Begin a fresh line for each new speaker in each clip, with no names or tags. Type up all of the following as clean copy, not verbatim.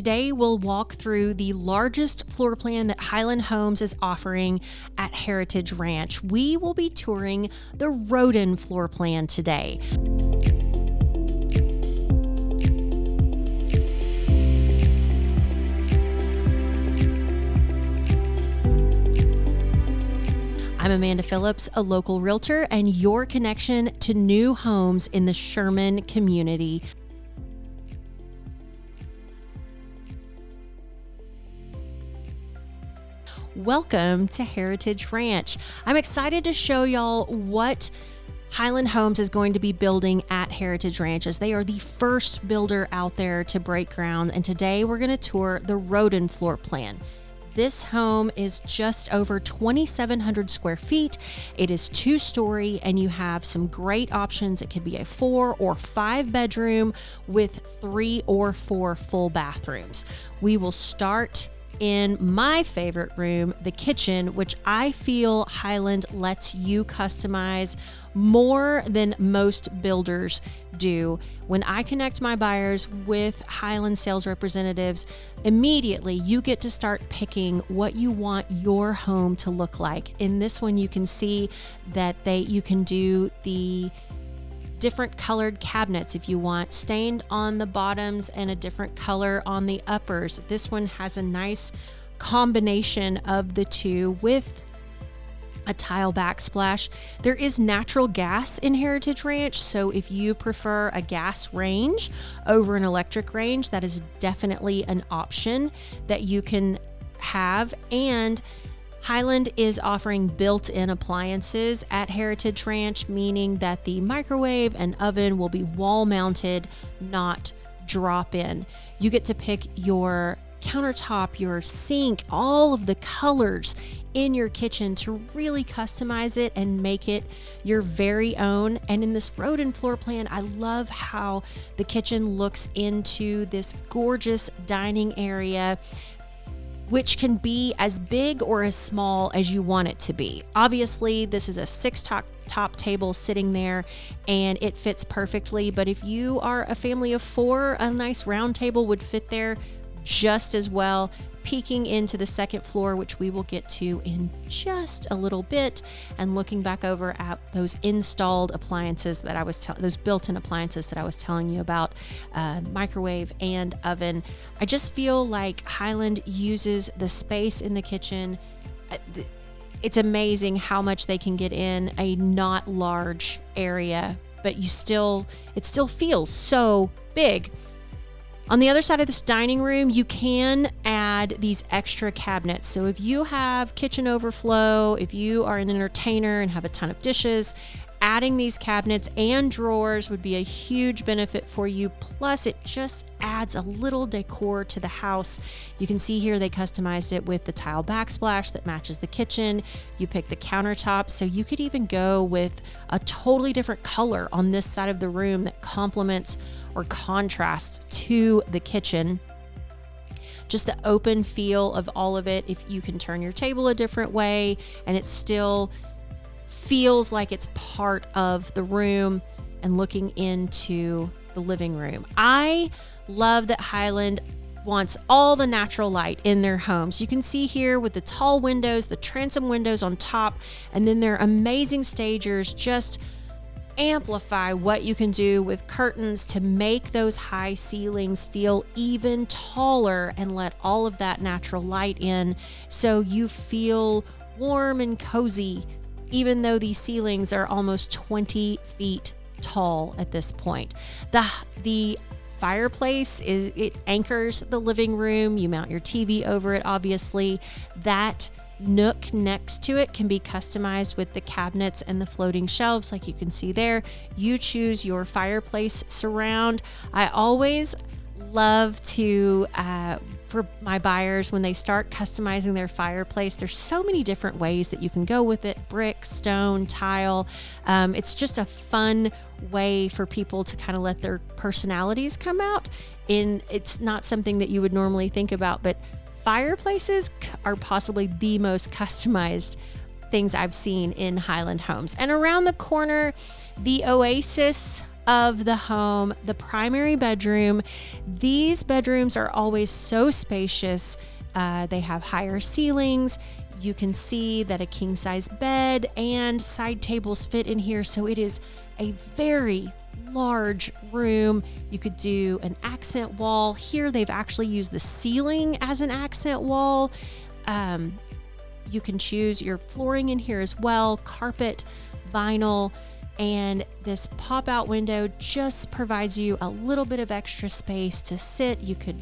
today we'll walk through the largest floor plan that Highland Homes is offering at Heritage Ranch. We will be touring the Rodin floor plan today. I'm Amanda Phillips, a local realtor, and your connection to new homes in the Sherman community. Welcome to Heritage Ranch. I'm excited to show y'all what Highland Homes is going to be building at Heritage Ranch, as they are the first builder out there to break ground. And today we're going to tour the Rodin floor plan. This home is just over 2,700 square feet. It is 2-story, and you have some great options. It could be a 4 or 5 bedroom with 3 or 4 full bathrooms. We will start in my favorite room, the kitchen, which I feel Highland lets you customize more than most builders do. When I connect my buyers with Highland sales representatives, immediately you get to start picking what you want your home to look like. In this one, you can see that you can do the different colored cabinets if you want, stained on the bottoms and a different color on the uppers. This one has a nice combination of the two with a tile backsplash. There is natural gas in Heritage Ranch, so if you prefer a gas range over an electric range, that is definitely an option that you can have. And Highland is offering built-in appliances at Heritage Ranch, meaning that the microwave and oven will be wall-mounted, not drop-in. You get to pick your countertop, your sink, all of the colors in your kitchen to really customize it and make it your very own. And in this Rodin floor plan, I love how the kitchen looks into this gorgeous dining area, which can be as big or as small as you want it to be. Obviously, this is a 6-top table sitting there, and it fits perfectly. But if you are a family of 4, a nice round table would fit there just as well. Peeking into the second floor, which we will get to in just a little bit, and looking back over at those installed appliances that those built-in appliances that I was telling you about, microwave and oven. I just feel like Highland uses the space in the kitchen. It's amazing how much they can get in a not large area, but it still feels so big. On the other side of this dining room, you can add these extra cabinets. So if you have kitchen overflow, if you are an entertainer and have a ton of dishes, adding these cabinets and drawers would be a huge benefit for you. Plus, it just adds a little decor to the house. You can see here they customized it with the tile backsplash that matches the kitchen. You pick the countertops, so you could even go with a totally different color on this side of the room that complements or contrasts to the kitchen. Just the open feel of all of it. If you can turn your table a different way and it still feels like it's part of the room, and looking into the living room. I love that Highland wants all the natural light in their homes. You can see here with the tall windows, the transom windows on top, and then their amazing stagers just amplify what you can do with curtains to make those high ceilings feel even taller and let all of that natural light in, so you feel warm and cozy, even though these ceilings are almost 20 feet tall at this point. The fireplace it anchors the living room. You mount your TV over it, obviously. That nook next to it can be customized with the cabinets and the floating shelves, like you can see there. You choose your fireplace surround. I always love to for my buyers, when they start customizing their fireplace, there's so many different ways that you can go with it: brick, stone, tile. It's just a fun way for people to kind of let their personalities come out. It's not something that you would normally think about, but fireplaces are possibly the most customized things I've seen in Highland Homes. And around the corner, the oasis of the home, the primary bedroom. These bedrooms are always so spacious. They have higher ceilings. You can see that a king size bed and side tables fit in here. So it is a very large room. You could do an accent wall. Here they've actually used the ceiling as an accent wall. You can choose your flooring in here as well, carpet, vinyl, and this pop-out window just provides you a little bit of extra space to sit. You could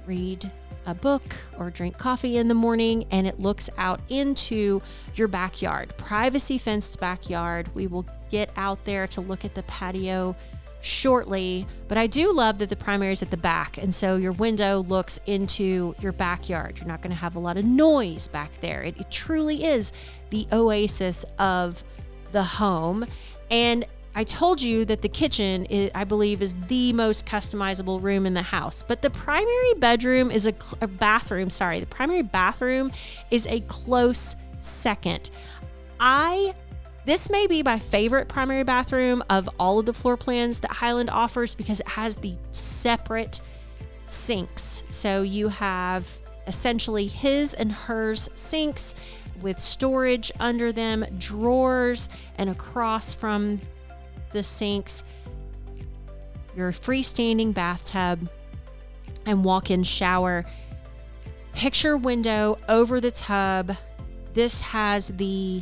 read a book or drink coffee in the morning, and it looks out into your backyard, privacy fenced backyard. We will get out there to look at the patio shortly, but I do love that the primary is at the back, and so your window looks into your backyard. You're not going to have a lot of noise back there. It truly is the oasis of the home. And I told you that the kitchen, I believe, is the most customizable room in the house. But the primary bedroom is a bathroom. Sorry, the primary bathroom is a close second. This may be my favorite primary bathroom of all of the floor plans that Highland offers because it has the separate sinks. So you have essentially his and hers sinks with storage under them, drawers, and across from the sinks, your freestanding bathtub and walk-in shower. Picture window over the tub. This has the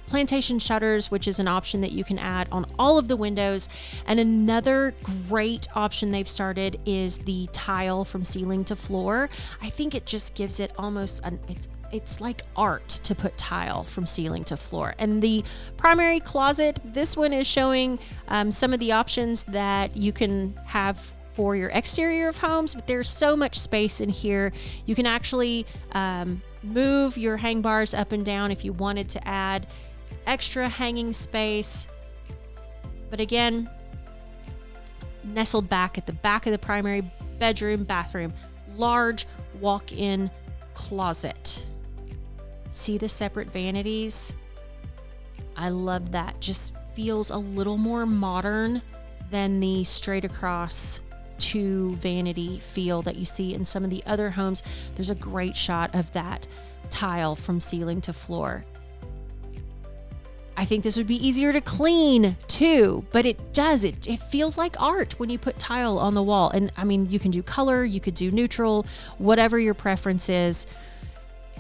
plantation shutters, which is an option that you can add on all of the windows. And another great option they've started is the tile from ceiling to floor. I think it just gives it almost it's like art to put tile from ceiling to floor. And the primary closet, this one is showing some of the options that you can have for your exterior of homes, but there's so much space in here. You can actually move your hang bars up and down if you wanted to add extra hanging space. But again, nestled back at the back of the primary bedroom, bathroom, large walk-in closet. See the separate vanities? I love that. Just feels a little more modern than the straight across two vanity feel that you see in some of the other homes. There's a great shot of that tile from ceiling to floor. I think this would be easier to clean too, but it feels like art when you put tile on the wall. And I mean, you can do color, you could do neutral, whatever your preference is.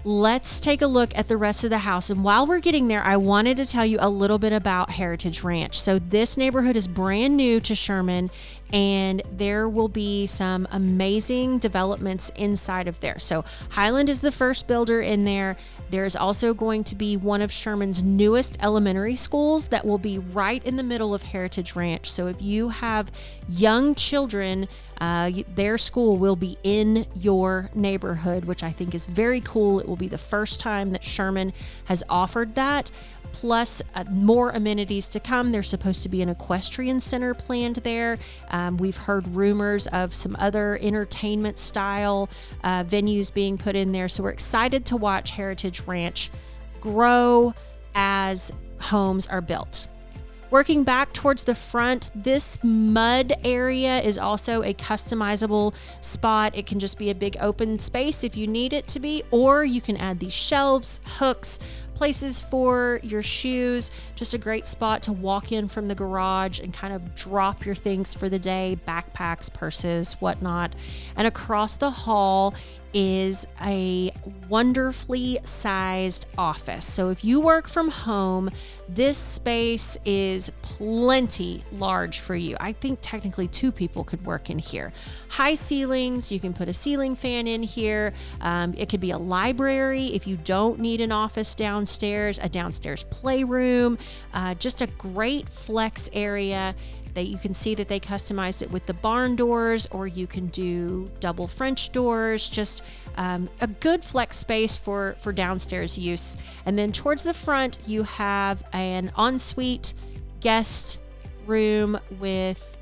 Let's take a look at the rest of the house. And while we're getting there, I wanted to tell you a little bit about Heritage Ranch. So this neighborhood is brand new to Sherman, and there will be some amazing developments inside of there. So Highland is the first builder in there. There's also going to be one of Sherman's newest elementary schools that will be right in the middle of Heritage Ranch. So if you have young children, their school will be in your neighborhood, which I think is very cool. It will be the first time that Sherman has offered that. Plus more amenities to come. There's supposed to be an equestrian center planned there. We've heard rumors of some other entertainment style venues being put in there. So we're excited to watch Heritage Ranch grow as homes are built. Working back towards the front, this mud area is also a customizable spot. It can just be a big open space if you need it to be, or you can add these shelves, hooks, places for your shoes. Just a great spot to walk in from the garage and kind of drop your things for the day, backpacks, purses, whatnot. And across the hall is a wonderfully sized office. So if you work from home, this space is plenty large for you. I think technically two people could work in here. High ceilings, you can put a ceiling fan in here. It could be a library if you don't need an office downstairs, a downstairs playroom, just a great flex area. You can see that they customized it with the barn doors, or you can do double French doors, just a good flex space for downstairs use. And then towards the front, you have an ensuite guest room with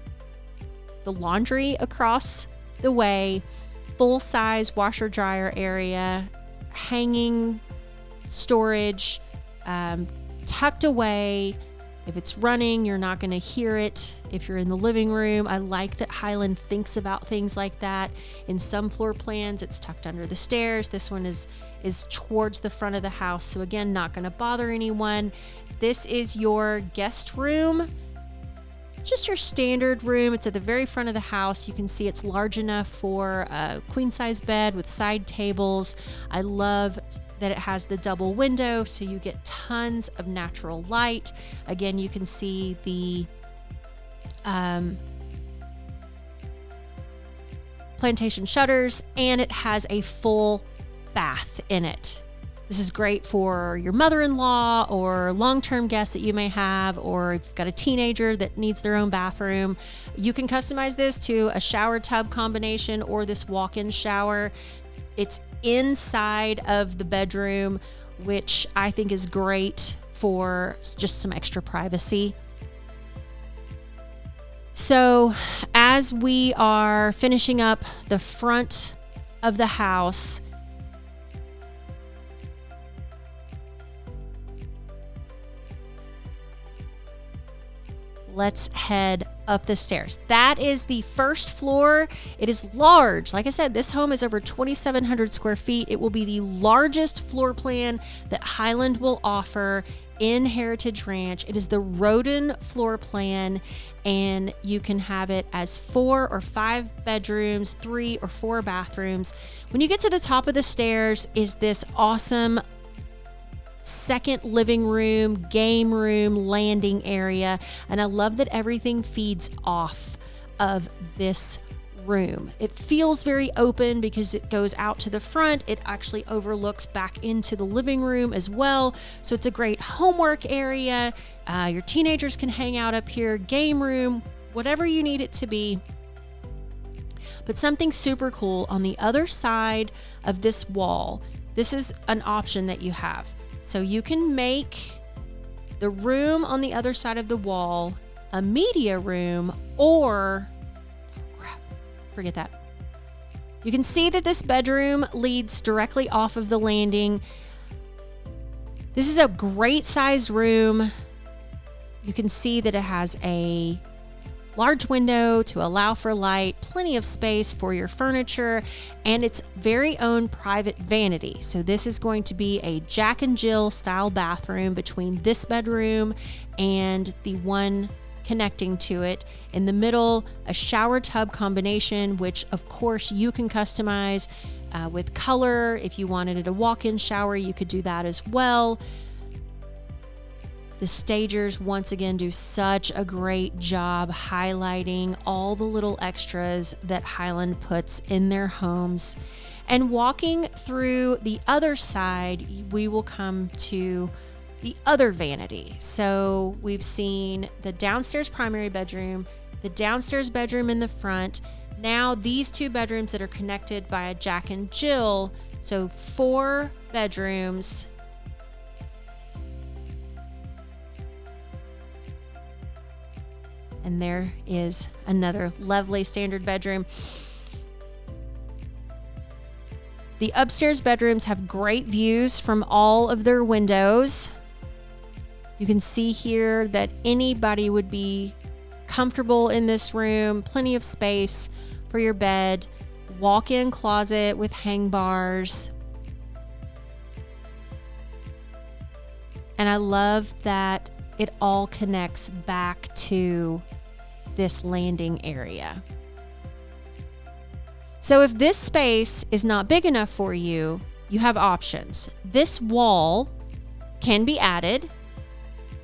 the laundry across the way, full-size washer dryer area, hanging storage, tucked away. If it's running, you're not going to hear it if you're in the living room. I like that Highland thinks about things like that. In some floor plans, it's tucked under the stairs. This one is towards the front of the house. So again, not going to bother anyone. This is your guest room. Just your standard room. It's at the very front of the house. You can see it's large enough for a queen size bed with side tables. I love that it has the double window, so you get tons of natural light. Again, you can see the plantation shutters, and it has a full bath in it. This is great for your mother-in-law or long-term guests that you may have, or if you've got a teenager that needs their own bathroom. You can customize this to a shower tub combination or this walk-in shower. It's inside of the bedroom, which I think is great for just some extra privacy. So as we are finishing up the front of the house, let's head up the stairs. That is the first floor. It is large. Like I said, this home is over 2,700 square feet. It will be the largest floor plan that Highland will offer in Heritage Ranch. It is the Rodin floor plan, and you can have it as 4 or 5 bedrooms, 3 or 4 bathrooms. When you get to the top of the stairs is this awesome second living room, game room, landing area. And I love that everything feeds off of this room. It feels very open because it goes out to the front. It actually overlooks back into the living room as well. So it's a great homework area. Your teenagers can hang out up here, game room, whatever you need it to be. But something super cool on the other side of this wall, this is an option that you have. So you can make the room on the other side of the wall a media room, or forget that. You can see that this bedroom leads directly off of the landing. This is a great sized room. You can see that it has a large window to allow for light, plenty of space for your furniture, and its very own private vanity. So this is going to be a Jack and Jill style bathroom between this bedroom and the one connecting to it. In the middle, a shower tub combination, which of course you can customize with color. If you wanted it a walk-in shower, you could do that as well. The stagers, once again, do such a great job highlighting all the little extras that Highland puts in their homes. And walking through the other side, we will come to the other vanity. So we've seen the downstairs primary bedroom, the downstairs bedroom in the front. Now these 2 bedrooms that are connected by a Jack and Jill. So 4 bedrooms. And there is another lovely standard bedroom. The upstairs bedrooms have great views from all of their windows. You can see here that anybody would be comfortable in this room. Plenty of space for your bed. Walk-in closet with hang bars. And I love that it all connects back to this landing area. So if this space is not big enough for you, you have options. This wall can be added,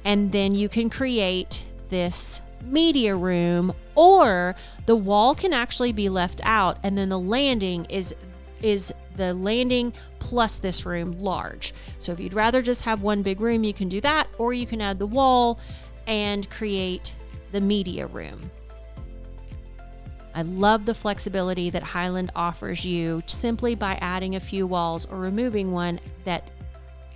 and then you can create this media room, or the wall can actually be left out, and then the landing is the landing plus this room large. So if you'd rather just have one big room, you can do that, or you can add the wall and create the media room. I love the flexibility that Highland offers you simply by adding a few walls or removing one that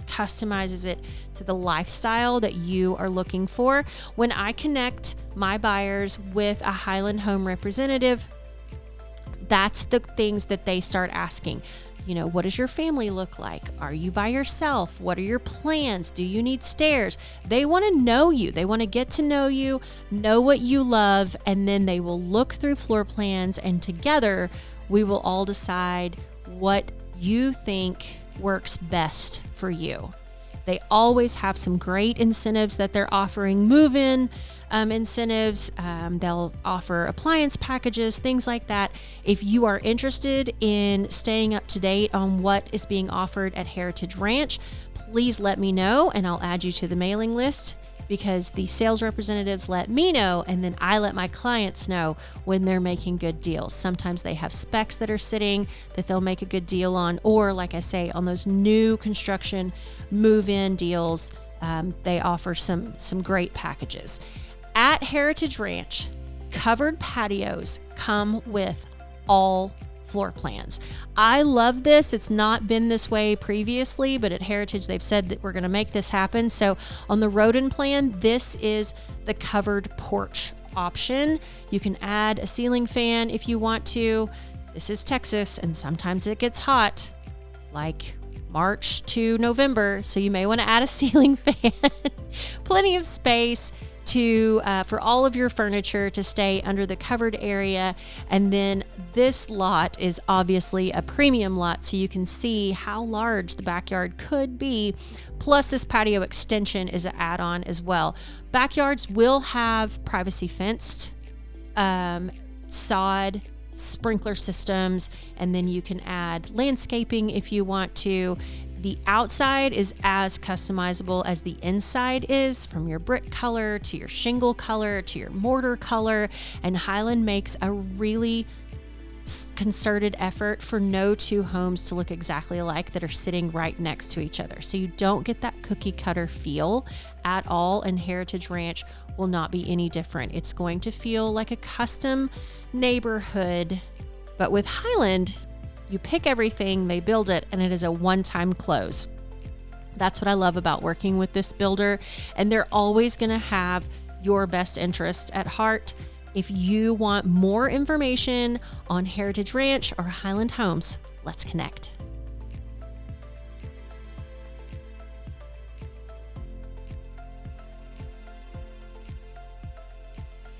customizes it to the lifestyle that you are looking for. When I connect my buyers with a Highland Home representative, That's the things that they start asking. What does your family look like? Are you by yourself? What are your plans? Do you need stairs? They want to know you. They want to get to know you, know what you love, and then they will look through floor plans, and together we will all decide what you think works best for you. They always have some great incentives that they're offering, move-in incentives. They'll offer appliance packages, things like that. If you are interested in staying up to date on what is being offered at Heritage Ranch, please let me know and I'll add you to the mailing list, because the sales representatives let me know and then I let my clients know when they're making good deals. Sometimes they have specs that are sitting that they'll make a good deal on, or like I say, on those new construction move-in deals, they offer some great packages. At Heritage Ranch, covered patios come with all floor plans. I love this. It's not been this way previously, but at Heritage, they've said that we're going to make this happen. So on the Rodin plan, this is the covered porch option. You can add a ceiling fan if you want to. This is Texas, and sometimes it gets hot, like March to November. So you may want to add a ceiling fan. Plenty of space for all of your furniture to stay under the covered area. And then this lot is obviously a premium lot, so you can see how large the backyard could be. Plus this patio extension is an add-on as well. Backyards will have privacy fenced, sod, sprinkler systems, and then you can add landscaping if you want to. The outside is as customizable as the inside is, from your brick color to your shingle color to your mortar color. And Highland makes a really concerted effort for no two homes to look exactly alike that are sitting right next to each other. So you don't get that cookie cutter feel at all, and Heritage Ranch will not be any different. It's going to feel like a custom neighborhood, but with Highland, you pick everything, they build it, and it is a one-time close. That's what I love about working with this builder, and they're always going to have your best interest at heart. If you want more information on Heritage Ranch or Highland Homes, let's connect.